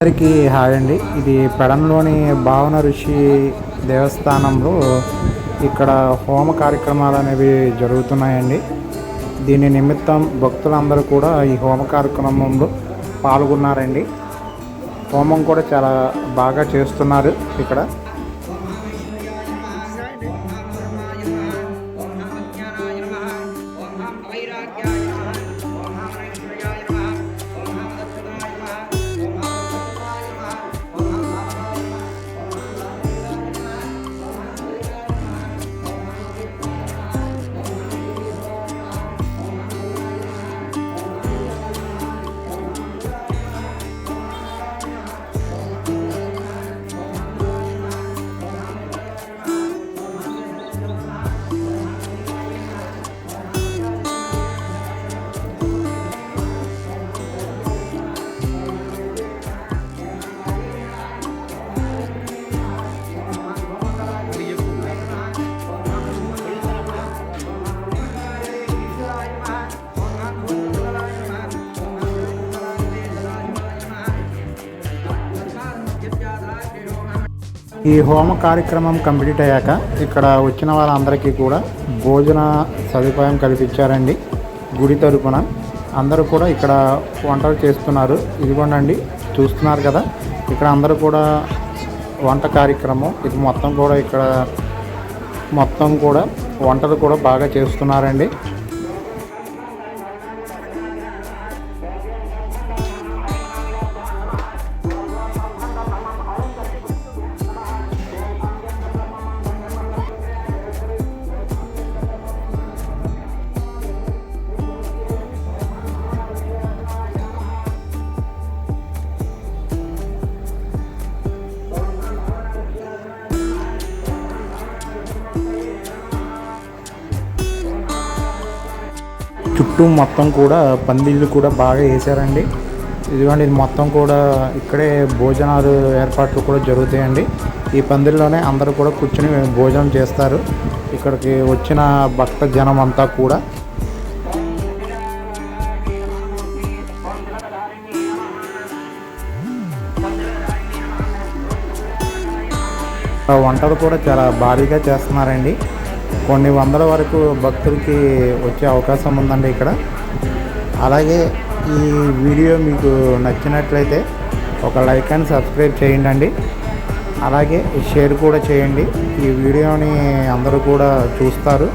అందరికీ హాయ్ అండి. ఇది పెడంలోని భావన ఋషి దేవస్థానంలో ఇక్కడ హోమ కార్యక్రమాలు అనేవి జరుగుతున్నాయండి. దీని నిమిత్తం భక్తులందరూ కూడా ఈ హోమ కార్యక్రమంలో పాల్గొన్నారండి. హోమం కూడా చాలా బాగా చేస్తున్నారు ఇక్కడ. ఈ హోమ కార్యక్రమం కంప్లీట్ అయ్యాక ఇక్కడ వచ్చిన వాళ్ళందరికీ కూడా భోజన సదుపాయం కల్పించారండి. గుడి తరపున అందరూ కూడా ఇక్కడ వంటలు చేస్తున్నారు. ఇదిగోండి చూస్తున్నారు కదా, ఇక్కడ అందరూ కూడా వంట కార్యక్రమం ఇది మొత్తం కూడా వంటలు కూడా బాగా చేస్తున్నారండి. చుట్టూ మొత్తం కూడా పందిళ్ళు కూడా బాగా వేసారండి. ఇదిగోండి ఇది మొత్తం కూడా ఇక్కడే భోజనాలు ఏర్పాట్లు కూడా జరుగుతాయండి. ఈ పందిల్లోనే అందరూ కూడా కూర్చొని భోజనం చేస్తారు. ఇక్కడికి వచ్చిన భక్త జనం అంతా కూడా వంటలు కూడా చాలా భారీగా చేస్తున్నారండి. కొన్ని వందల వరకు భక్తులకి వచ్చే అవకాశం ఉందండి ఇక్కడ. అలాగే ఈ వీడియో మీకు నచ్చినట్లయితే ఒక లైక్ అండ్ సబ్స్క్రైబ్ చేయండి. అలాగే షేర్ కూడా చేయండి. ఈ వీడియోని అందరూ కూడా చూస్తారు.